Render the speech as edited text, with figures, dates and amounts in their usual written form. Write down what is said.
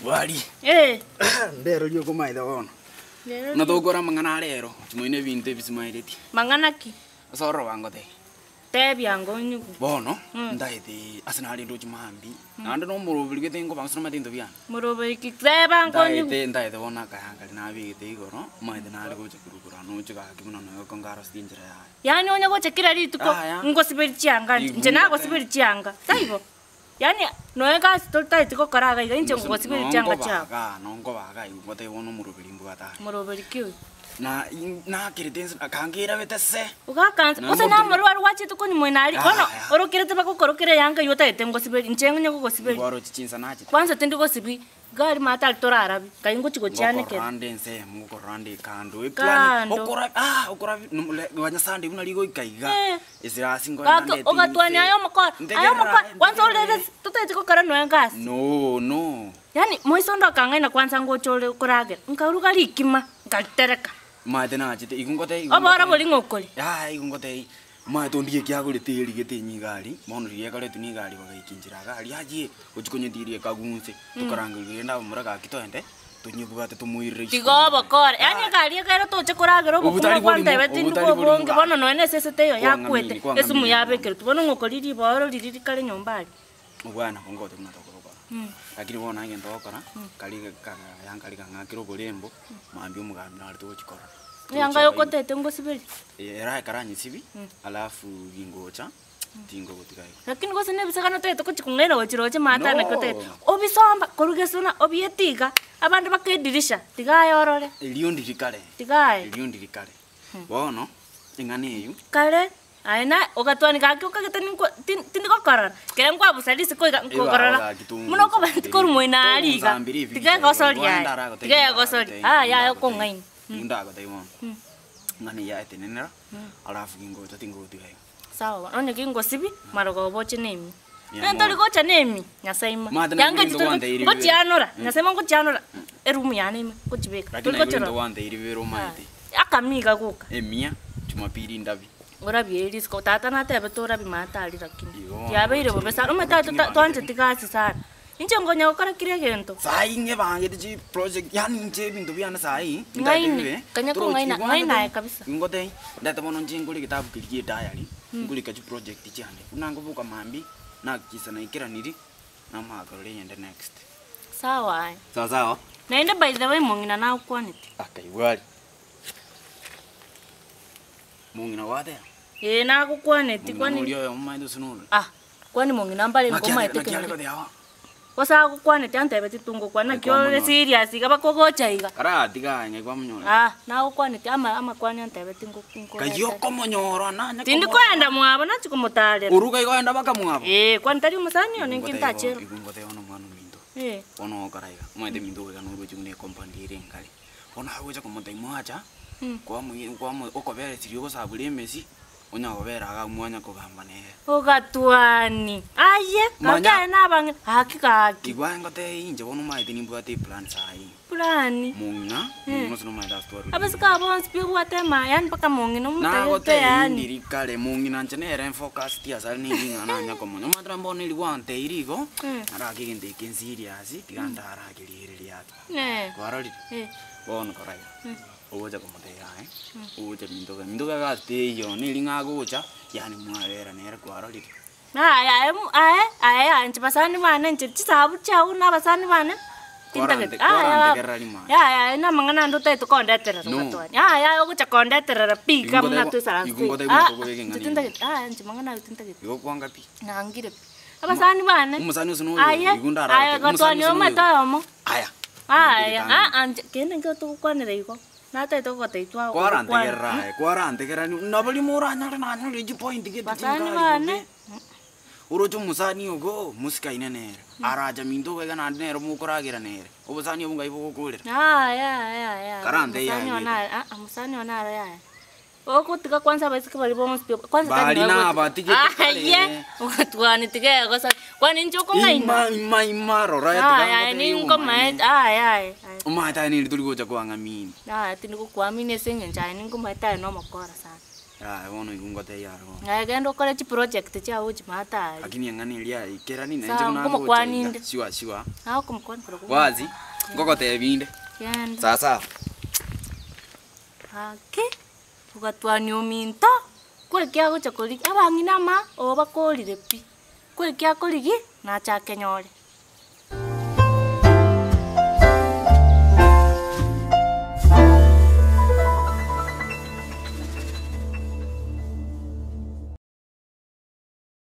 Wali. Ndero lyo kumaitha wono. Na thogora mangana rero. Tumuine binte bisimaireti. Mangana ki? Soro wango te. Tebi yango nyugu. Bono. Ndaite asinali ndo chimambi. Nando no murubiri getengo bangsoma tinto bya. Murubiri ki teba ngo nyugu. Ndaite wona kayanga linabi gete igoro. Maithe nali go chikurukura no chika kibuna no kongaro stinjira ya. Yani onya go chekira rituko ngo sibiri chianga. Nje nago sibiri chianga. Saibo. Yani noega stolta itiko karaga inje ngo sibiri chianga cha. Nongo baga ibote wono murubiri mbwata. Murubiri ki? Na kiritense akangira betese. Ugakanza. Osa na marwari wachi tukoni mwenali. Ono orokirete bakokorokere yanga yota ete ngo sibiri njengo nyago go sibiri. Ngwaro chichinsa nachi. Kwanza tindi go sibiri. Gari mata altora arabi. Kaingo chiko chiane ke. Randense muko rande kando. Eplani okora wanya sande unaligo ikaiga. Isira singo ndete. Ogatwani ayo makora. Kwanza olele tutetiko kara noengas. No. Yani moisondo kangaina kwanza ngochole kurage. Nkaruga likima nkaltereka. Maithe na chite ikungote. Obora boli ngokoli. Ikungote. Maithe ndiye kyagole teri getenyi gali. Mono riye kale tuni gali bagayikinjira gali. Aje uchikonye ndiye kagunse. Tukarangire nda muraga kitende. Tunyugubate tumuire. Tigobo kore. Yani gali kare toche kurage ro bukuma kwante beti ngo bonge bono no NSST yo yakwete. Esumu yabekere tubono ngokoli riboro riri kale nyombali. Ubwana kongote kunatokoroka. Lakini wona ngento okora kali yankali kangakiro bolembo mambi umuganda nali tuchikora. Yanga yokotete ngo sibiri. Era karanyi sibi alafu gingocha tingo gutikai. Lakini ngo sine bisakana tete kuchikungera ochiroche mata na kotete. Obisomba korugesuna obietiga abantu bakedirisha tigayorore. Eliondi likale. Tigaye. Eliondi likale. Wono ingane yu. Kale aina ogatwani kake okagete tindiko korora kere ngwa busalisi ko korora muno ko bantu ko mwena aliga tiga gosori ya yo ko ngain unda ga taimo ngani ya etenera alafu kingo tatingo tigayo sawa onye kingo sibi marogo boche nemi ntori ko cha nemi nyasaima yanga titori ko chianora nyasaima ko chianora erumu ya nemi ko chibeka tori ko choro wande iri vero maite akamiga guka emia chumapiri ndavi ora bielis ko tata na tebe tora bi mata ali rakini yabeire bo besa no meta tonje tikasi sana inje ngonya okara kire gento sai nge bange di project yani nje bintu biana sai ngaine kanya ko ngaina kabisa ngote ndata bono nje nguli kitabu kiliye diary nguli ka project chane unango buka mambi na kisa na ikira niri na magarole yende next sawa sawa naenda by the way mongina na ukwaniti akai wali mongina wade na kukwaneti kwani nuriyo maindo sunulu kwani mongina mbale ngoma eteke kosa kukwaneti antebe titungo kwana kyo serious kaba kogocha iga kara tiganye kwa mnyora na kukwaneti ama kwani antebe tingo kayo komonyoro na tindi kwenda mwabo na chikumutale uruka ikwenda baka mwabo kwani tari musani yo ninkinta chero ikungote ono mwana mindo ono karaiga mwende mindo ga no rujune company ire ngale ono haweja kumutai mwacha kwa mu okobere siriyo gosabule mesi onya gobera ga mwanya kugamba ne ogatwani aye kaka na bang hakika igwangote inje bono maite nimbwate plan sai plan mungina muno no maida story abasika bons pio bwate ma yan paka mungina mutayote yani ndiri kale mungina nchene focus tia sal ni ngana nya komo matra mbone liwante irigo ara kigende kensiriasi kiganda ara kiliri yato kwarali bono koraya oja komotea oja mindoga gate yo ni linga gocha yani mwalera nera kwarali aya anche basani bana nche chisabu chau na basani bana tintage ya na mangana ndo tai to kondetera tokatwani ya ogucha kondetera pika mna tu sara tintage anche mangana tintage yo kwanga pi na ngire abasani bana umusani usunu igunda ra aya gatwani o matayomo aya anche kene ngoto kwanira iko nata to kota itwa kwarante gerani nabali mora nyara na nyara ji point ge basani bana urojo musani ogo musika inene araja mindo ga na nero mukoragira nere obusani obunga ibo kukulira ya karante ya musani ona ya okutika kwanza basika bali bomo kwanza bali na batike ye ukatwani tige gosa kwani njoko ngaina ima rora ya ni ngoma umata ni tuli goja kwa ngamini tini ko kwamine senge njani ngoma ta no makora sana wono ikungote yaro. Genda ukore chi project cha uji matari. Lakini ng'aniria ikera ni nje kuna kumukwaninde. Siwa. Kumukwana kuro. Wazi. Ngogote binde. Yenda. Sasa. Ugatwani uminto. Kwe kya gocha kuri abang'ina ma oba korire pi. Kwe kya korigi na cha kenyore.